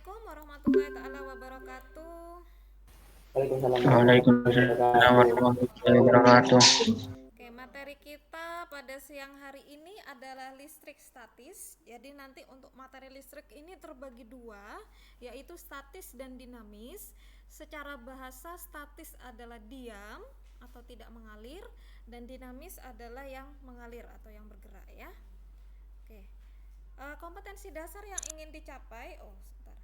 Assalamualaikum warahmatullahi taala wabarakatuh. Waalaikumsalam warahmatullahi Waalaikumsalam wabarakatuh. warahmatullahi wabarakatuh. Oke, materi kita pada siang hari ini adalah listrik statis. Jadi nanti untuk materi listrik ini terbagi dua, yaitu statis dan dinamis. Secara bahasa statis adalah diam atau tidak mengalir, dan dinamis adalah yang mengalir atau yang bergerak ya. Oke. Kompetensi dasar yang ingin dicapai, sebentar,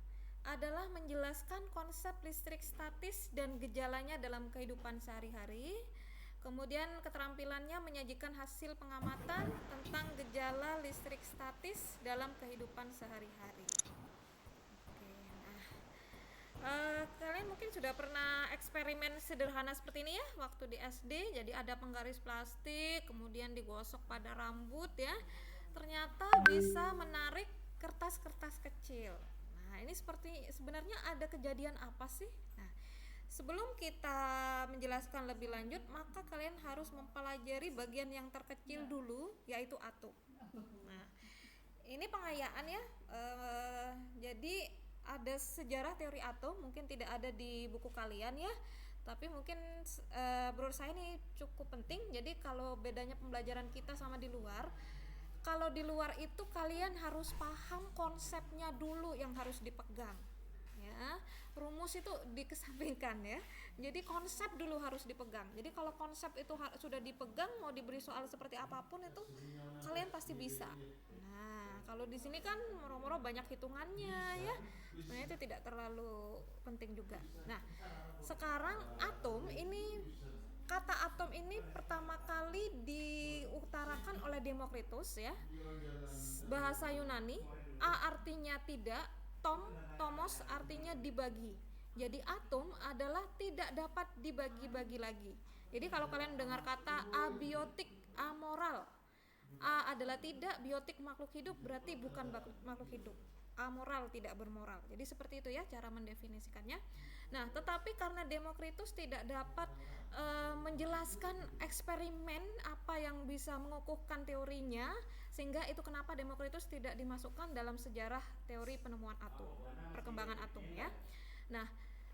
adalah menjelaskan konsep listrik statis dan gejalanya dalam kehidupan sehari-hari. Kemudian keterampilannya menyajikan hasil pengamatan tentang gejala listrik statis dalam kehidupan sehari-hari. Oke, nah, kalian mungkin sudah pernah eksperimen sederhana seperti ini ya waktu di SD. Jadi ada penggaris plastik, kemudian digosok pada rambut ya. Ternyata bisa menarik kertas-kertas kecil. Nah, ini sebenarnya ada kejadian apa sih? Nah, sebelum kita menjelaskan lebih lanjut, maka kalian harus mempelajari bagian yang terkecil dulu, yaitu atom. Nah, ini pengayaan ya. Jadi ada sejarah teori atom, mungkin tidak ada di buku kalian ya. Tapi mungkin menurut saya ini cukup penting. Jadi kalau bedanya pembelajaran kita sama di luar, kalau di luar itu kalian harus paham konsepnya dulu yang harus dipegang ya. Rumus itu dikesampingkan ya. Jadi konsep dulu harus dipegang. Jadi kalau konsep itu sudah dipegang, mau diberi soal seperti apapun itu kalian pasti bisa. Nah, kalau di sini kan moro-moro banyak hitungannya ya. Sebenarnya itu tidak terlalu penting juga. Nah, sekarang atom ini, kata atom ini pertama kali diutarakan oleh Demokritus ya. Bahasa Yunani, a artinya tidak, tomos artinya dibagi. Jadi atom adalah tidak dapat dibagi-bagi lagi. Jadi kalau kalian dengar kata abiotik, amoral, a adalah tidak, biotik makhluk hidup, berarti bukan makhluk hidup. Amoral, tidak bermoral. Jadi seperti itu ya cara mendefinisikannya. Nah, tetapi karena Demokritus tidak dapat menjelaskan eksperimen apa yang bisa mengukuhkan teorinya, sehingga itu kenapa Demokritus tidak dimasukkan dalam sejarah teori penemuan atom, perkembangan atom ya. Nah,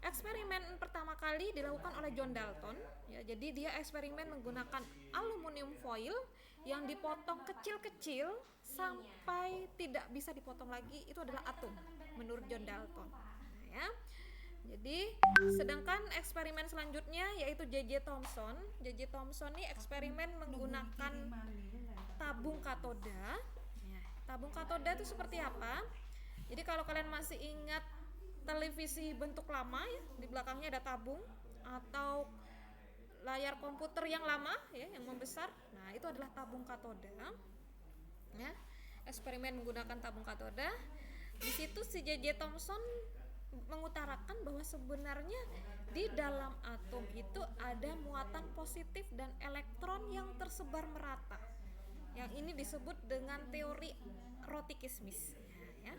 eksperimen pertama kali dilakukan oleh John Dalton ya. Jadi dia eksperimen menggunakan aluminium foil yang dipotong kecil-kecil sampai tidak bisa dipotong lagi. Itu adalah atom menurut John Dalton. Nah, ya. Jadi sedangkan eksperimen selanjutnya yaitu J.J. Thomson. J.J. Thomson ini eksperimen menggunakan tabung katoda. Ya, tabung katoda itu seperti apa? Jadi kalau kalian masih ingat televisi bentuk lama ya, di belakangnya ada tabung, atau layar komputer yang lama ya, yang membesar. Nah, itu adalah tabung katoda. Ya, eksperimen menggunakan tabung katoda. Di situ si J.J. Thomson mengutarakan bahwa sebenarnya di dalam atom itu ada muatan positif dan elektron yang tersebar merata. Yang ini disebut dengan teori Rothier-Smith ya.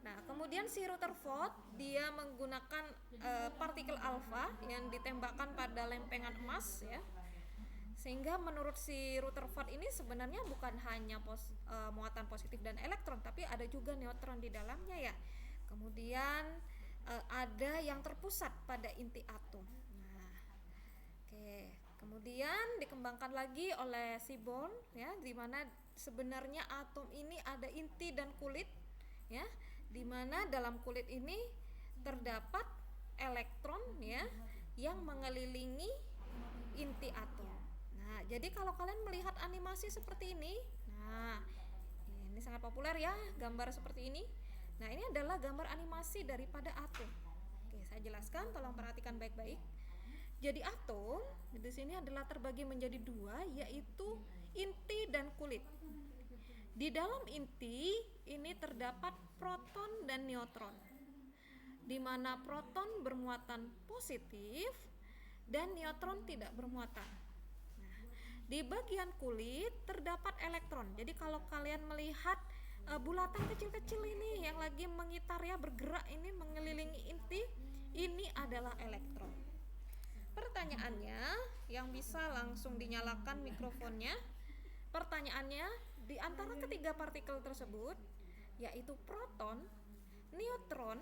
Nah, kemudian si Rutherford dia menggunakan partikel alfa yang ditembakkan pada lempengan emas ya. Sehingga menurut si Rutherford ini sebenarnya bukan hanya muatan positif dan elektron, tapi ada juga neutron di dalamnya ya. Kemudian ada yang terpusat pada inti atom. Nah, oke. Kemudian dikembangkan lagi oleh si Born ya, di mana sebenarnya atom ini ada inti dan kulit ya, di mana dalam kulit ini terdapat elektron ya yang mengelilingi inti atom. Nah, jadi kalau kalian melihat animasi seperti ini, nah ini sangat populer ya, gambar seperti ini. Nah, ini adalah gambar animasi daripada atom. Oke, saya jelaskan, tolong perhatikan baik-baik. Jadi atom di sini adalah terbagi menjadi dua, yaitu inti dan kulit. Di dalam inti ini terdapat proton dan neutron, di mana proton bermuatan positif dan neutron tidak bermuatan. Nah, di bagian kulit terdapat elektron. Jadi kalau kalian melihat bulatan kecil-kecil ini yang lagi mengitar ya, bergerak ini mengelilingi inti, ini adalah elektron. Pertanyaannya, yang bisa langsung dinyalakan mikrofonnya. Pertanyaannya, di antara ketiga partikel tersebut, yaitu proton neutron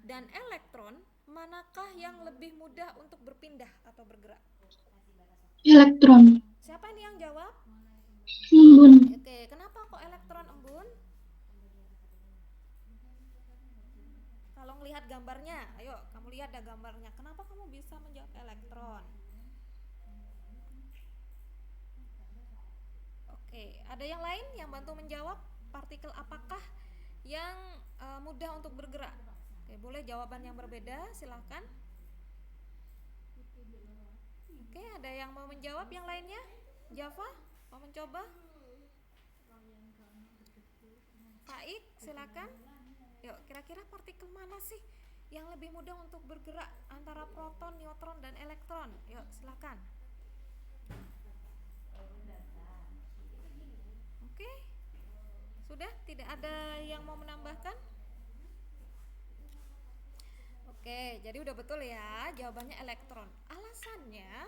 dan elektron, manakah yang lebih mudah untuk berpindah atau bergerak? Elektron. Siapa ini yang jawab? Embun. Oke, kenapa kok elektron, Embun? Kalau ngelihat gambarnya, ayo kamu lihat ada gambarnya. Kenapa kamu bisa menjawab elektron? Oke, ada yang lain yang bantu menjawab? Partikel apakah yang mudah untuk bergerak? Oke, boleh jawaban yang berbeda, silahkan. Oke, ada yang mau menjawab yang lainnya? Java, mau mencoba? Faik, silakan. Yuk, kira-kira partikel mana sih yang lebih mudah untuk bergerak antara proton, neutron, dan elektron? Yuk, silakan. Oke, sudah tidak ada yang mau menambahkan? Oke, jadi udah betul ya, jawabannya elektron. Alasannya,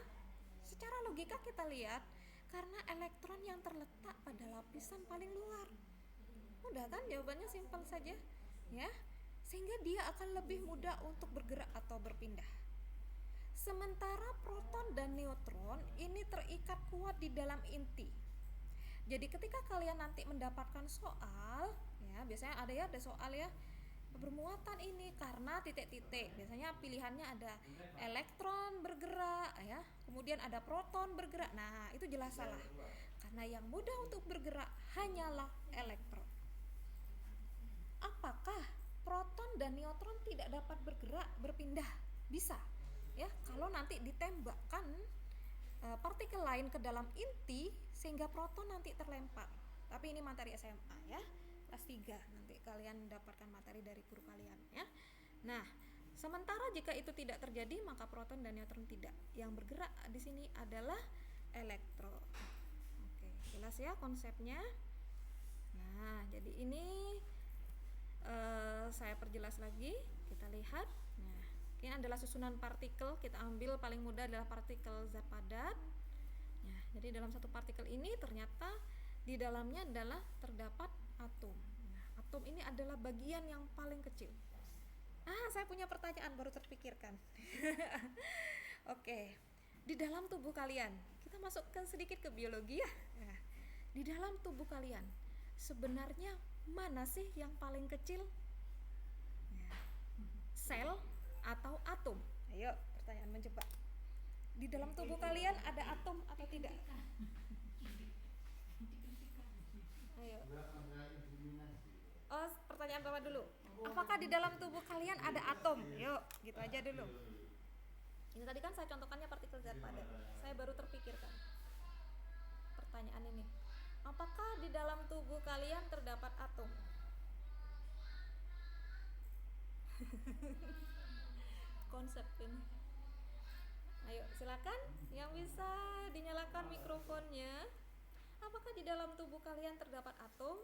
secara logika kita lihat, karena elektron yang terletak pada lapisan paling luar. Udah kan, jawabannya simpel saja, ya. Sehingga dia akan lebih mudah untuk bergerak atau berpindah. Sementara proton dan neutron ini terikat kuat di dalam inti. Jadi ketika kalian nanti mendapatkan soal, ya biasanya ada soal ya, bermuatan ini karena titik-titik. Biasanya pilihannya ada elektron bergerak ya, kemudian ada proton bergerak. Nah, itu jelas salah. Karena yang mudah untuk bergerak hanyalah elektron. Apakah proton dan neutron tidak dapat bergerak, berpindah? Bisa. Ya, kalau nanti ditembakkan partikel lain ke dalam inti sehingga proton nanti terlempar. Tapi ini materi SMA ya. Kelas 3 nanti kalian mendapatkan materi dari guru kalian ya. Nah, sementara jika itu tidak terjadi maka proton dan neutron tidak. Yang bergerak di sini adalah elektron. Oke, jelas ya konsepnya. Nah, jadi ini saya perjelas lagi. Kita lihat. Nah, ini adalah susunan partikel. Kita ambil paling mudah adalah partikel zat padat. Nah, jadi dalam satu partikel ini ternyata di dalamnya adalah terdapat atom. Nah, atom ini adalah bagian yang paling kecil. Saya punya pertanyaan baru terpikirkan. Oke, di dalam tubuh kalian, kita masukkan sedikit ke biologi ya. Nah, di dalam tubuh kalian, sebenarnya mana sih yang paling kecil? Sel atau atom? Ayo, pertanyaan menjebak. Di dalam tubuh kalian ada atom atau tidak? Ayo. Pertanyaan pertama dulu. Apakah di dalam tubuh kalian ada atom? Yuk, gitu aja dulu. Ini tadi kan saya contohkannya partikel zat padat. Saya baru terpikirkan pertanyaan ini. Apakah di dalam tubuh kalian terdapat atom? Konsep ini. Ayo, silakan yang bisa dinyalakan mikrofonnya. Apakah di dalam tubuh kalian terdapat atom?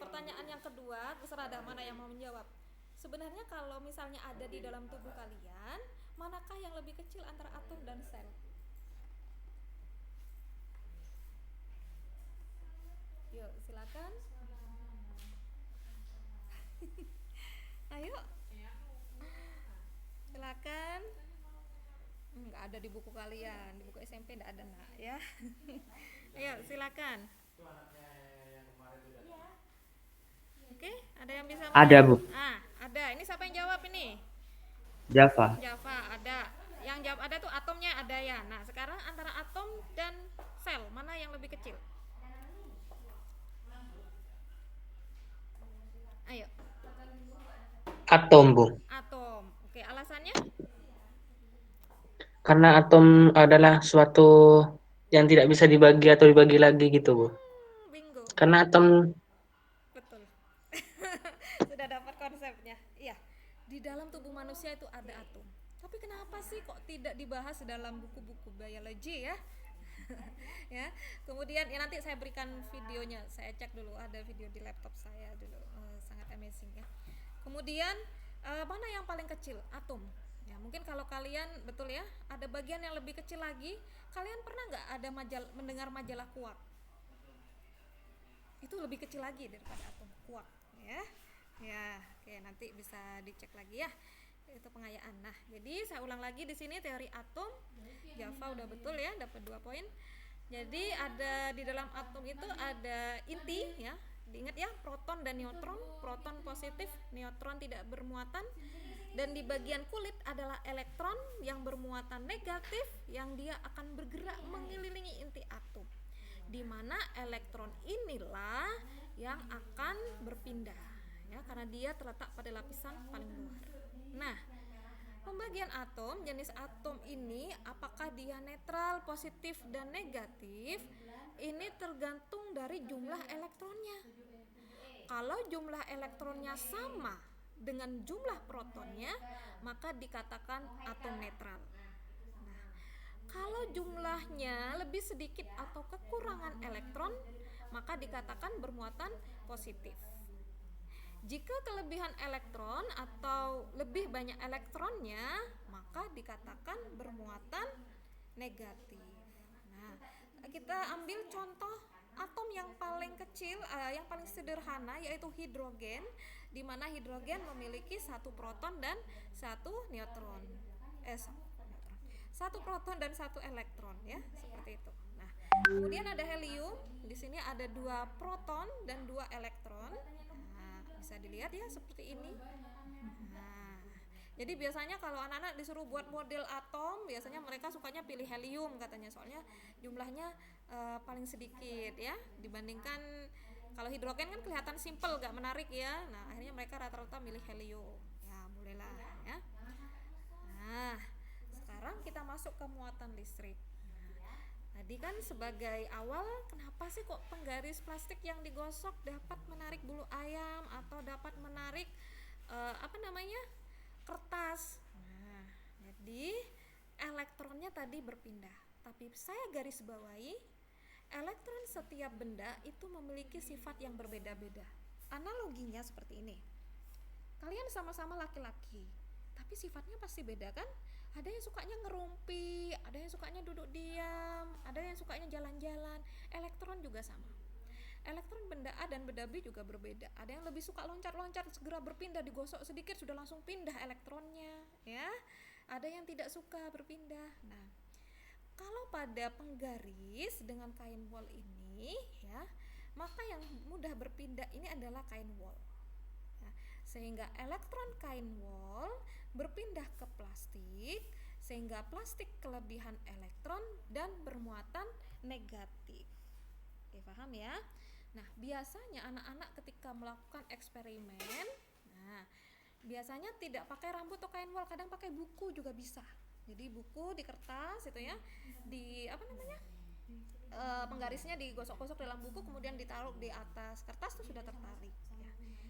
Pertanyaan yang kedua, terserah ada mana yang mau menjawab. Sebenarnya kalau misalnya ada di dalam tubuh kalian, manakah yang lebih kecil antara atom dan sel? Yuk, silakan. Ayo. Silakan. Nggak ada di buku kalian, di buku SMP nggak ada nak ya. Ayo, silakan. Oke, ada yang bisa menjawab? Ada, Bu. Ada. Ini siapa yang jawab ini? Java. Java, ada. Yang jawab ada tuh atomnya ada ya. Nah, sekarang antara atom dan sel, mana yang lebih kecil? Ayo. Atom, Bu. Atom. Oke, alasannya? Karena atom adalah suatu yang tidak bisa dibagi atau dibagi lagi gitu, Bu. Bingo. Karena atom Betul. Sudah dapat konsepnya. Iya. Di dalam tubuh manusia itu ada atom. Tapi kenapa sih kok tidak dibahas dalam buku-buku biologi ya? Ya. Kemudian ya nanti saya berikan videonya. Saya cek dulu, ada video di laptop saya dulu. Sangat amazing ya. Kemudian mana yang paling kecil? Atom. Ya, mungkin kalau kalian betul ya, ada bagian yang lebih kecil lagi. Kalian pernah nggak ada mendengar majalah quark? Itu lebih kecil lagi daripada atom, quark ya. Ya, oke. Oke, nanti bisa dicek lagi ya itu pengayaan. Nah, jadi saya ulang lagi di sini teori atom. Java udah betul ya, dapat 2 poin. Jadi ada di dalam atom itu ada inti ya. Diingat ya, proton dan neutron. Proton positif, neutron tidak bermuatan. Dan di bagian kulit adalah elektron yang bermuatan negatif yang dia akan bergerak mengelilingi inti atom. Di mana elektron inilah yang akan berpindah ya, karena dia terletak pada lapisan paling luar. Nah, pembagian atom, jenis atom ini apakah dia netral, positif, dan negatif, ini tergantung dari jumlah elektronnya. Kalau jumlah elektronnya sama dengan jumlah protonnya, maka dikatakan atom netral. Nah, kalau jumlahnya lebih sedikit atau kekurangan elektron, maka dikatakan bermuatan positif. Jika kelebihan elektron atau lebih banyak elektronnya, maka dikatakan bermuatan negatif. Nah, kita ambil contoh atom yang paling kecil, yang paling sederhana, yaitu hidrogen, di mana hidrogen memiliki 1 proton dan 1 neutron. Satu proton dan 1 elektron ya, seperti itu. Nah, kemudian ada helium. Di sini ada 2 proton dan 2 elektron. Bisa dilihat ya seperti ini. Nah, jadi biasanya kalau anak-anak disuruh buat model atom, biasanya mereka sukanya pilih helium katanya, soalnya jumlahnya paling sedikit ya, dibandingkan kalau hidrogen kan kelihatan simple, gak menarik ya. Nah, akhirnya mereka rata-rata milih helium. Ya, bolehlah ya. Nah, sekarang kita masuk ke muatan listrik. Tadi kan sebagai awal, kenapa sih kok penggaris plastik yang digosok dapat menarik bulu ayam atau dapat menarik kertas? Nah, jadi elektronnya tadi berpindah. Tapi saya garis bawahi, elektron setiap benda itu memiliki sifat yang berbeda-beda. Analoginya seperti ini. Kalian sama-sama laki-laki, tapi sifatnya pasti beda kan? Ada yang sukanya ngerumpi, ada yang sukanya duduk diam, ada yang sukanya jalan-jalan. Elektron juga sama. Elektron benda A dan benda B juga berbeda. Ada yang lebih suka loncat-loncat, segera berpindah, digosok sedikit sudah langsung pindah elektronnya, ya. Ada yang tidak suka berpindah. Nah, kalau pada penggaris dengan kain wol ini, ya, maka yang mudah berpindah ini adalah kain wol. Nah, sehingga elektron kain wol berpindah ke plastik, sehingga plastik kelebihan elektron dan bermuatan negatif. Oke, paham ya? Nah, biasanya anak-anak ketika melakukan eksperimen, nah, biasanya tidak pakai rambut atau kain wol, kadang pakai buku juga bisa. Jadi buku di kertas itu ya, di penggarisnya digosok-gosok dalam buku, kemudian ditaruh di atas kertas tuh sudah tertarik.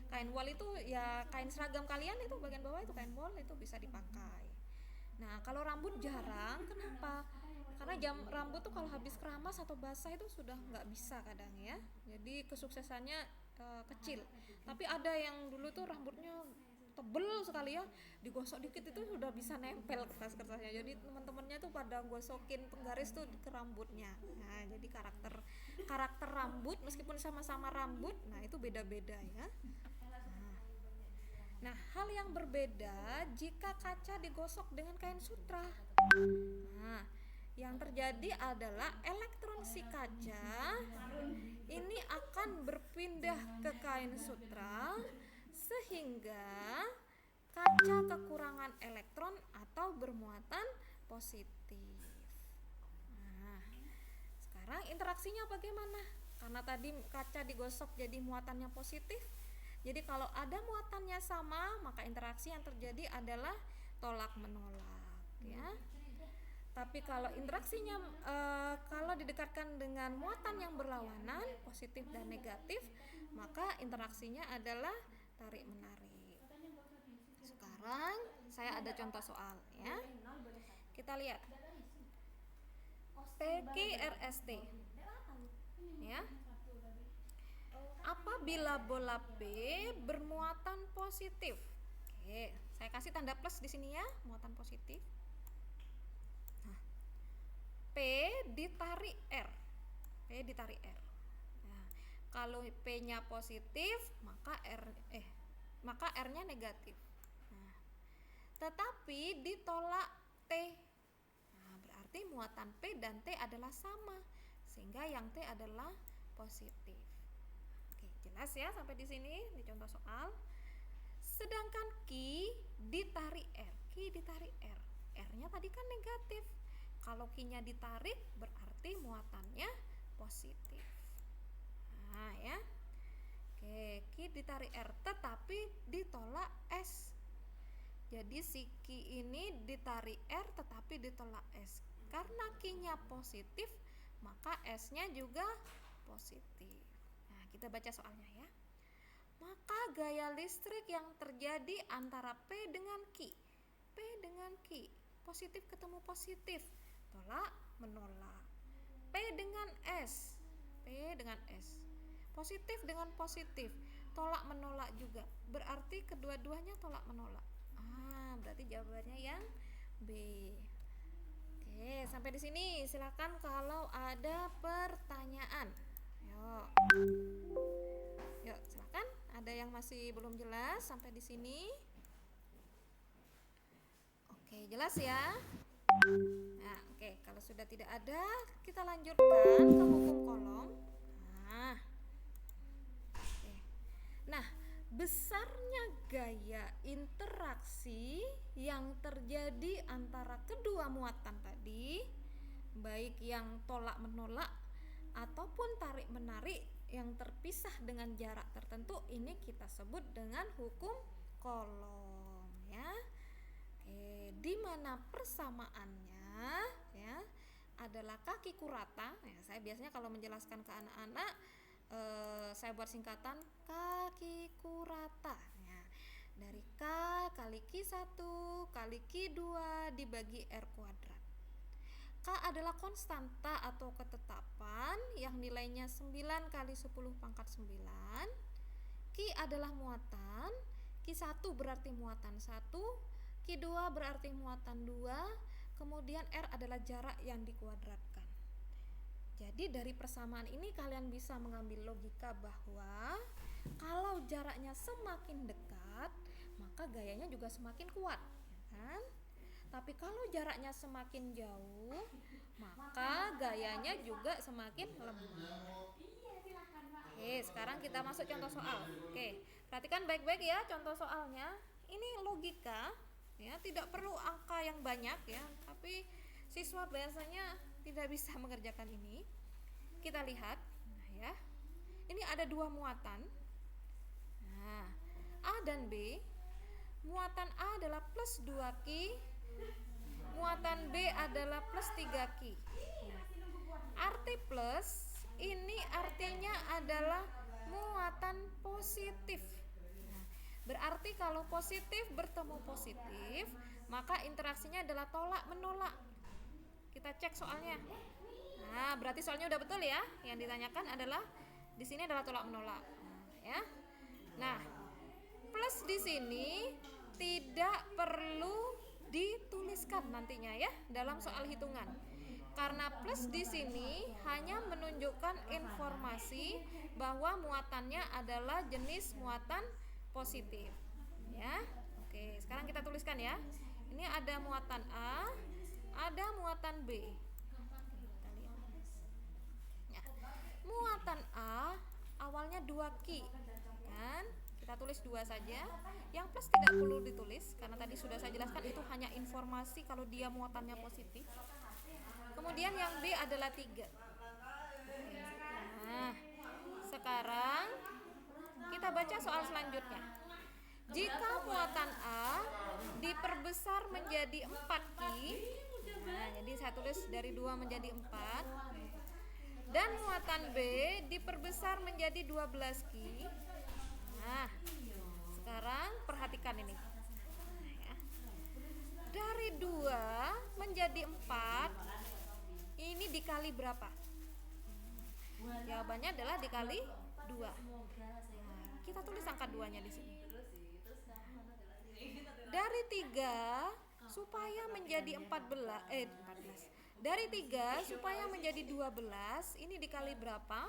Kain wol itu ya kain seragam kalian itu bagian bawah itu kain wol, itu bisa dipakai. Nah, kalau rambut jarang, kenapa? Karena rambut tuh kalau habis keramas atau basah itu sudah nggak bisa kadang ya. Jadi kesuksesannya kecil. Tapi ada yang dulu tuh rambutnya tebel sekali ya, digosok dikit itu sudah bisa nempel kertas-kertasnya. Jadi teman-temannya tuh pada gosokin penggaris tuh ke rambutnya. Nah, jadi karakter rambut meskipun sama-sama rambut, nah itu beda-beda ya. Nah, hal yang berbeda jika kaca digosok dengan kain sutra. Nah, yang terjadi adalah elektron si kaca ini akan berpindah ke kain sutra sehingga kaca kekurangan elektron atau bermuatan positif. Nah, sekarang interaksinya bagaimana? Karena tadi kaca digosok jadi muatannya positif. Jadi kalau ada muatannya sama, maka interaksi yang terjadi adalah tolak menolak, ya. Tapi kalau interaksinya kalau didekatkan dengan muatan yang berlawanan, positif dan negatif, maka interaksinya adalah tarik menarik. Sekarang saya ada contoh soal, ya. Kita lihat. PQRST, ya. Apabila bola P bermuatan positif. Oke, saya kasih tanda plus di sini ya, muatan positif. Nah, P ditarik R. P ditarik R. Nah, kalau P-nya positif, maka maka R-nya negatif. Nah, tetapi ditolak T. Nah, berarti muatan P dan T adalah sama, sehingga yang T adalah positif. Oke, jelas ya sampai di sini di contoh soal. Sedangkan Q ditarik R. Q ditarik R. R-nya tadi kan negatif. Kalau Q-nya ditarik berarti muatannya positif. Nah, ya. Oke, Q ditarik R tetapi ditolak S. Jadi si Q ini ditarik R tetapi ditolak S. Karena Q-nya positif, maka S-nya juga positif. Nah, kita baca soalnya ya. Maka gaya listrik yang terjadi antara P dengan Q. P dengan Q, positif ketemu positif, tolak menolak. P dengan S. P dengan S. Positif dengan positif, tolak menolak juga. Berarti kedua-duanya tolak menolak. Berarti jawabannya yang B. Oke, sampai di sini silakan kalau ada pertanyaan. Yuk, silakan. Ada yang masih belum jelas sampai di sini? Oke, jelas ya. Nah, oke, kalau sudah tidak ada, kita lanjutkan ke hukum kolom. Nah, besarnya gaya interaksi yang terjadi antara kedua muatan tadi, baik yang tolak menolak ataupun tarik menarik yang terpisah dengan jarak tertentu, ini kita sebut dengan hukum kolom ya. Oke, di mana persamaannya ya adalah kaki kurata. Ya, saya biasanya kalau menjelaskan ke anak-anak saya buat singkatan kaki kurata ya. Dari K kali Q1 kali Q2 dibagi R kuadrat. K adalah konstanta atau ketetapan yang nilainya 9 kali 10 pangkat 9. Q adalah muatan, Q1 berarti muatan 1, Q2 berarti muatan 2, kemudian R adalah jarak yang dikuadratkan. Jadi dari persamaan ini kalian bisa mengambil logika bahwa kalau jaraknya semakin dekat, maka gayanya juga semakin kuat, kan? Tapi kalau jaraknya semakin jauh, maka gayanya juga semakin lemah. Oke, sekarang kita masuk contoh soal. Oke, perhatikan baik-baik ya contoh soalnya. Ini logika, ya, tidak perlu angka yang banyak ya, tapi siswa biasanya tidak bisa mengerjakan ini. Kita lihat, nah ya, ini ada dua muatan. Nah, A dan B. Muatan A adalah plus 2Q, muatan B adalah plus 3Q. Arti plus ini artinya adalah muatan positif. Nah, berarti kalau positif bertemu positif, maka interaksinya adalah tolak menolak. Kita cek soalnya. Nah, berarti soalnya udah betul ya. Yang ditanyakan adalah di sini adalah tolak menolak. Ya. Nah, plus di sini tidak perlu dituliskan nantinya ya dalam soal hitungan. Karena plus di sini hanya menunjukkan informasi bahwa muatannya adalah jenis muatan positif. Ya. Oke, sekarang kita tuliskan ya. Ini ada muatan A, ada muatan B. Ya. Muatan A awalnya 2Q, kan? Kita tulis 2 saja. Yang plus tidak perlu ditulis karena tadi sudah saya jelaskan itu hanya informasi kalau dia muatannya positif. Kemudian yang B adalah 3. Nah, sekarang kita baca soal selanjutnya. Jika muatan A diperbesar menjadi 4Q, nah, jadi saya tulis dari 2 menjadi 4, dan muatan B diperbesar menjadi 12Q. Nah, sekarang perhatikan ini. Dari 2 menjadi 4, ini dikali berapa? Jawabannya adalah dikali 2. Nah, kita tulis angka 2-nya di sini. Dari 3 supaya menjadi 14. Dari 3 supaya menjadi 12, ini dikali berapa?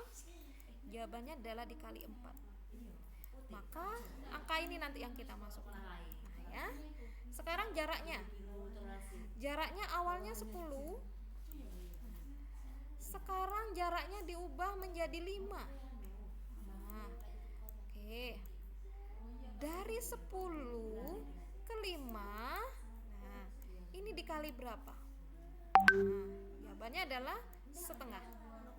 Jawabannya adalah dikali 4. maka angka ini nanti yang kita masukkan. Nah, ya. Sekarang jaraknya awalnya 10, sekarang jaraknya diubah menjadi 5. Nah, oke. Dari 10 ke 5, nah, ini dikali berapa? Nah, jawabannya adalah setengah. Nah,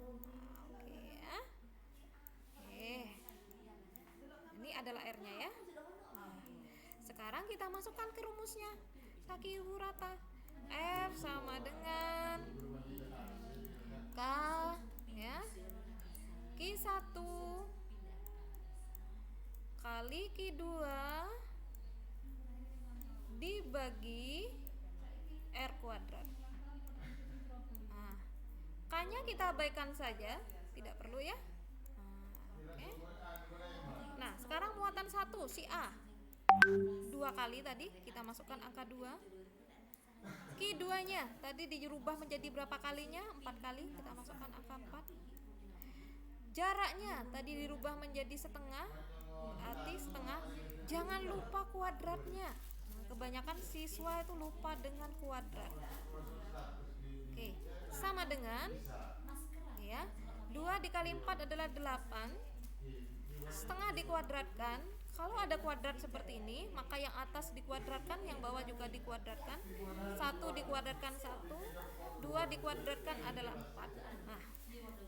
oke ya. Oke. Ini adalah R-nya ya. Nah, sekarang kita masukkan ke rumusnya. Sakihurata. F sama dengan K ya. Q1 kali Q2 dibagi R kuadrat. Nah, K-nya kita abaikan saja, tidak perlu ya. Nah, oke. Nah, sekarang muatan 1 si A 2 kali tadi kita masukkan angka 2. Q2 nya tadi dirubah menjadi berapa kalinya? 4 kali, kita masukkan angka 4. Jaraknya tadi dirubah menjadi setengah, berarti setengah. Jangan lupa kuadratnya. Nah, kebanyakan siswa itu lupa dengan kuadrat. Oke, sama dengan ya, 2 dikali 4 adalah 8. Setengah dikuadratkan. Kalau ada kuadrat seperti ini, maka yang atas dikuadratkan, yang bawah juga dikuadratkan. 1 dikuadratkan 1, 2 dikuadratkan adalah 4. Nah,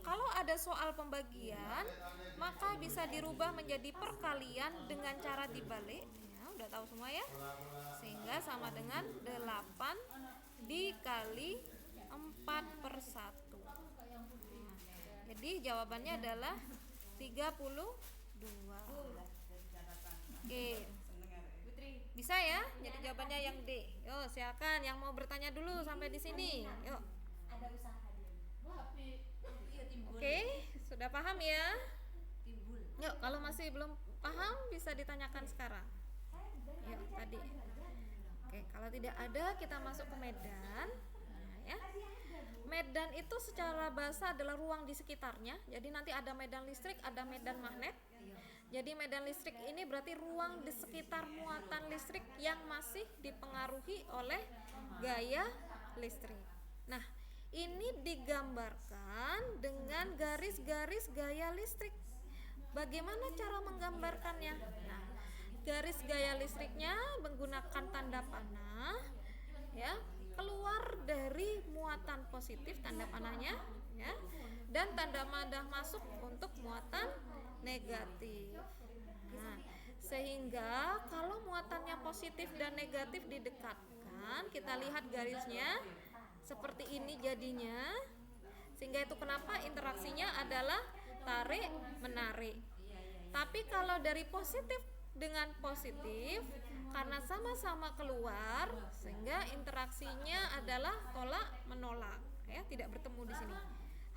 kalau ada soal pembagian, maka bisa dirubah menjadi perkalian dengan cara dibalik. Ya, udah tahu semua ya. Sehingga sama dengan 8 dikali 4/1. Nah, jadi jawabannya adalah 32. Oke. Bisa ya? Jadi jawabannya yang D. Yuk, silakan yang mau bertanya dulu sampai di sini. Yuk. Oke, sudah paham ya? Yuk, kalau masih belum paham bisa ditanyakan sekarang. Yuk, tadi. Oke, kalau tidak ada kita masuk ke medan. Nah, ya. Medan itu secara bahasa adalah ruang di sekitarnya. Jadi nanti ada medan listrik, ada medan magnet. Jadi medan listrik ini berarti ruang di sekitar muatan listrik yang masih dipengaruhi oleh gaya listrik. Nah, ini digambarkan dengan garis-garis gaya listrik. Bagaimana cara menggambarkannya? Nah, garis gaya listriknya menggunakan tanda panah ya, keluar dari muatan positif tanda panahnya ya, dan tanda panah masuk untuk muatan negatif. Nah, sehingga kalau muatannya positif dan negatif didekatkan, kita lihat garisnya seperti ini jadinya. Sehingga itu kenapa interaksinya adalah tarik menarik. Tapi kalau dari positif dengan positif, karena sama-sama keluar, sehingga interaksinya adalah tolak menolak ya, tidak bertemu di sini.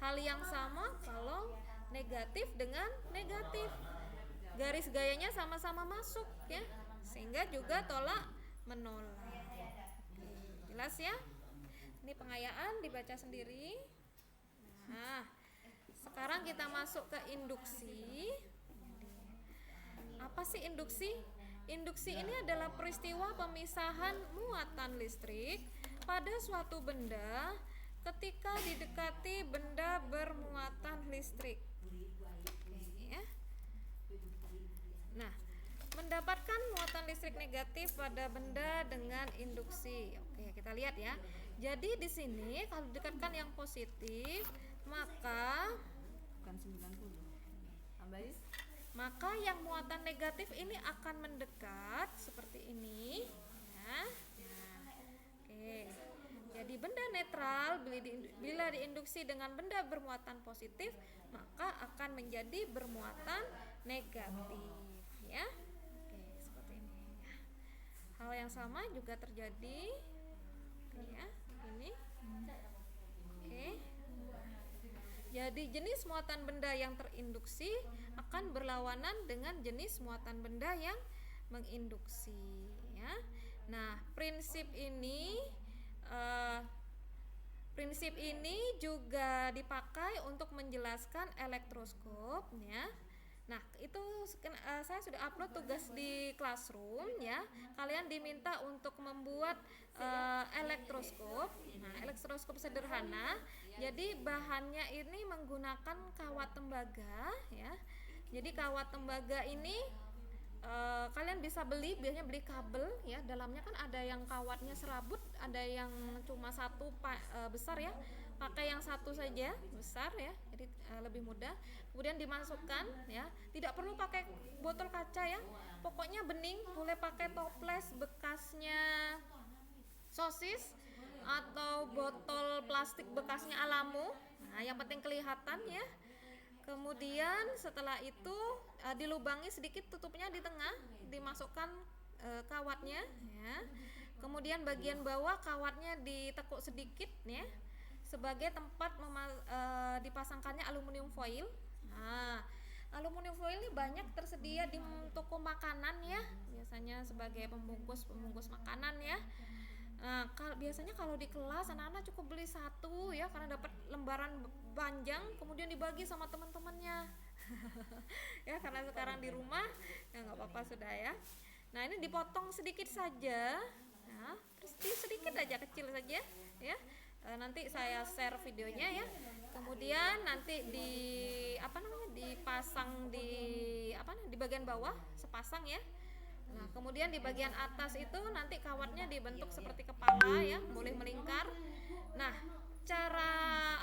Hal yang sama kalau negatif dengan negatif, garis gayanya sama-sama masuk ya, sehingga juga tolak menolak. Oke, jelas ya? Ini pengayaan dibaca sendiri. Nah, sekarang kita masuk ke induksi. Apa sih induksi? Induksi ini adalah peristiwa pemisahan muatan listrik pada suatu benda ketika didekati benda bermuatan listrik. Oke, ya. Nah, mendapatkan muatan listrik negatif pada benda dengan induksi. Oke, kita lihat ya. Jadi di sini kalau didekatkan yang positif, maka maka yang muatan negatif ini akan mendekat seperti ini ya. Nah, oke. Jadi benda netral bila diinduksi dengan benda bermuatan positif, maka akan menjadi bermuatan negatif ya. Oke, seperti ini ya. Hal yang sama juga terjadi ya, ini. Oke. Jadi jenis muatan benda yang terinduksi akan berlawanan dengan jenis muatan benda yang menginduksi ya. Nah, prinsip ini juga dipakai untuk menjelaskan elektroskop ya. Nah, itu saya sudah upload tugas di Classroom ya. Kalian diminta untuk membuat elektroskop. Nah, elektroskop sederhana. Jadi bahannya ini menggunakan kawat tembaga ya. Jadi kawat tembaga ini kalian bisa biasanya beli kabel ya. Dalamnya kan ada yang kawatnya serabut, ada yang cuma satu besar ya. Pakai yang satu saja besar ya, jadi lebih mudah. Kemudian dimasukkan ya, tidak perlu pakai botol kaca ya, pokoknya bening. Boleh pakai toples bekasnya sosis atau botol plastik bekasnya Alamo, nah yang penting kelihatan ya. Kemudian setelah itu dilubangi sedikit tutupnya di tengah, dimasukkan kawatnya ya. Kemudian bagian bawah kawatnya ditekuk sedikit ya, sebagai tempat dipasangkannya aluminium foil. Nah, aluminium foil ini banyak tersedia di toko makanan ya, biasanya sebagai pembungkus makanan ya. Nah, biasanya kalau di kelas anak-anak cukup beli satu ya, karena dapat lembaran panjang, kemudian dibagi sama teman-temannya. Ya, karena sekarang di rumah ya nggak apa-apa sudah ya. Nah, ini dipotong sedikit saja, ya, sedikit aja, kecil saja ya. Nanti saya share videonya ya. Kemudian nanti dipasang di bagian bawah sepasang ya. Nah, kemudian di bagian atas itu nanti kawatnya dibentuk seperti kepala ya, boleh melingkar. Nah, cara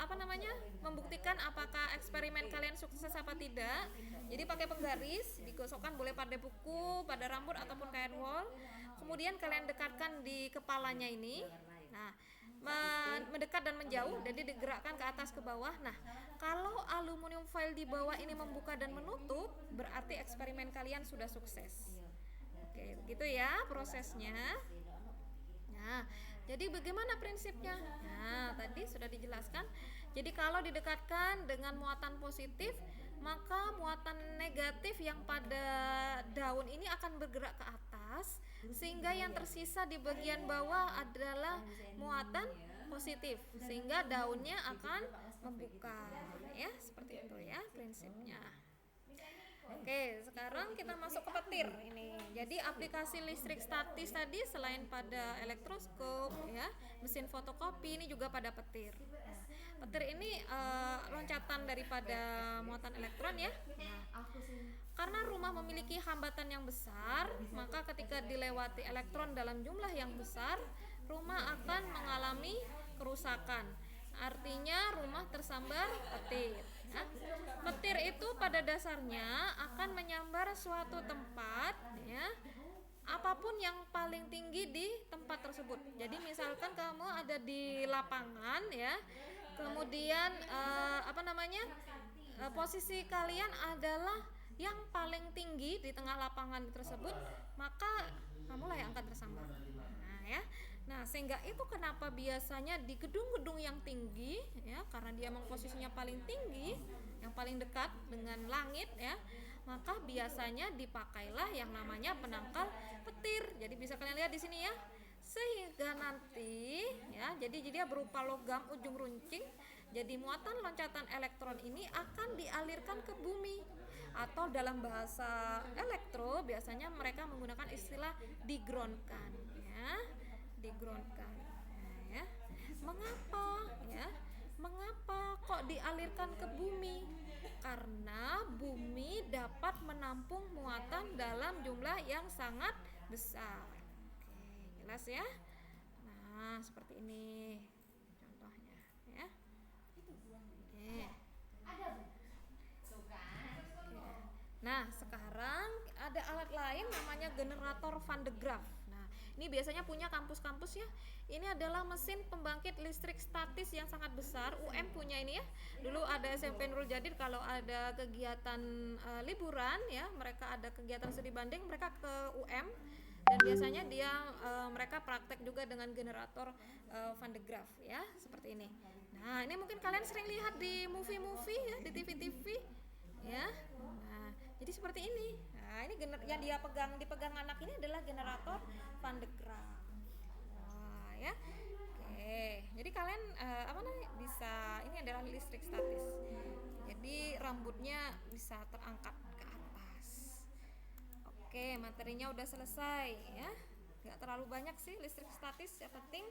membuktikan apakah eksperimen kalian sukses apa tidak. Jadi pakai penggaris, digosokkan boleh pada buku, pada rambut ataupun kain wol. Kemudian kalian dekatkan di kepalanya ini. Nah, mendekat dan menjauh, jadi digerakkan ke atas ke bawah. Nah, kalau aluminium foil di bawah ini membuka dan menutup, berarti eksperimen kalian sudah sukses. Oke, begitu ya prosesnya. Nah, jadi bagaimana prinsipnya? Nah, tadi sudah dijelaskan. Jadi kalau didekatkan dengan muatan positif, maka muatan negatif yang pada daun ini akan bergerak ke atas, sehingga yang tersisa di bagian bawah adalah muatan positif, sehingga daunnya akan membuka ya, seperti itu ya prinsipnya. Oke, sekarang kita masuk ke petir ini. Jadi aplikasi listrik statis tadi selain pada elektroskop ya, mesin fotokopi, ini juga pada petir. Nah, petir ini loncatan daripada muatan elektron ya. Nah, karena rumah memiliki hambatan yang besar, maka ketika dilewati elektron dalam jumlah yang besar, rumah akan mengalami kerusakan. Artinya rumah tersambar petir. Nah, petir itu pada dasarnya akan menyambar suatu tempat ya, apapun yang paling tinggi di tempat tersebut. Jadi misalkan kamu ada di lapangan ya, kemudian posisi kalian adalah yang paling tinggi di tengah lapangan tersebut, maka kamulah yang akan tersambar. Nah ya. Nah, sehingga itu kenapa biasanya di gedung-gedung yang tinggi ya, karena dia memang posisinya paling tinggi, yang paling dekat dengan langit ya, maka biasanya dipakailah yang namanya penangkal petir. Jadi bisa kalian lihat di sini ya. Sehingga nanti ya, jadi dia berupa logam ujung runcing. Jadi muatan loncatan elektron ini akan dialirkan ke bumi, atau dalam bahasa elektro biasanya mereka menggunakan istilah digroundkan ya. Digroundkan ya. Mengapa kok dialirkan ke bumi? Karena bumi dapat menampung muatan dalam jumlah yang sangat besar. Oke, jelas ya. Nah, seperti ini contohnya ya. Oke. Nah, sekarang ada alat lain namanya generator Van de Graaff. Ini biasanya punya kampus-kampus ya. Ini adalah mesin pembangkit listrik statis yang sangat besar. UM punya ini ya. Dulu ada SMP Nurul Jadid, kalau ada kegiatan liburan ya, mereka ada kegiatan studi banding, mereka ke UM. Dan biasanya mereka praktek juga dengan generator Van de Graaff ya, seperti ini. Nah, ini mungkin kalian sering lihat di movie-movie ya, di TV-TV ya. Nah, jadi seperti ini. Nah, ini yang dipegang anak ini adalah generator Van de Graaff. Nah, ya. Oke. Jadi kalian bisa, ini adalah listrik statis. Jadi rambutnya bisa terangkat ke Oke, materinya udah selesai ya. Nggak terlalu banyak sih listrik statis, yang penting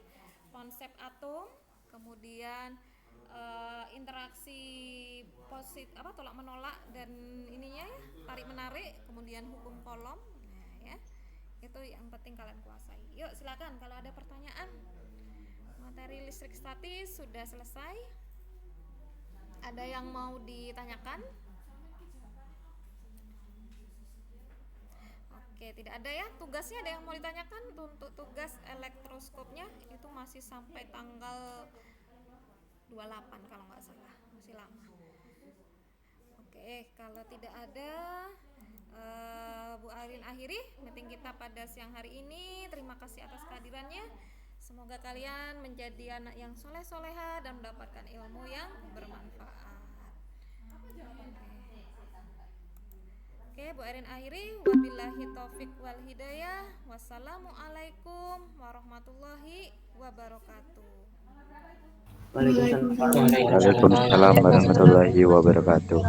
konsep atom, kemudian interaksi tolak menolak dan ininya ya, tarik menarik, kemudian hukum Coulomb. Nah, ya. Itu yang penting kalian kuasai. Yuk, silakan kalau ada pertanyaan. Materi listrik statis sudah selesai. Ada yang mau ditanyakan? Oke, tidak ada ya. Tugasnya ada yang mau ditanyakan? Untuk tugas elektroskopnya itu masih sampai tanggal 28 kalau nggak salah, masih lama. Oke, kalau tidak ada, Bu Arin akhiri meeting kita pada siang hari ini. Terima kasih atas kehadirannya. Semoga kalian menjadi anak yang soleh-soleha dan mendapatkan ilmu yang bermanfaat. Oke, Bu Arin akhiri. Wabillahi taufik wal hidayah. Wassalamualaikum warahmatullahi wabarakatuh. Waalaikumsalam. Waalaikumsalam. Waalaikumsalam warahmatullahi wabarakatuh.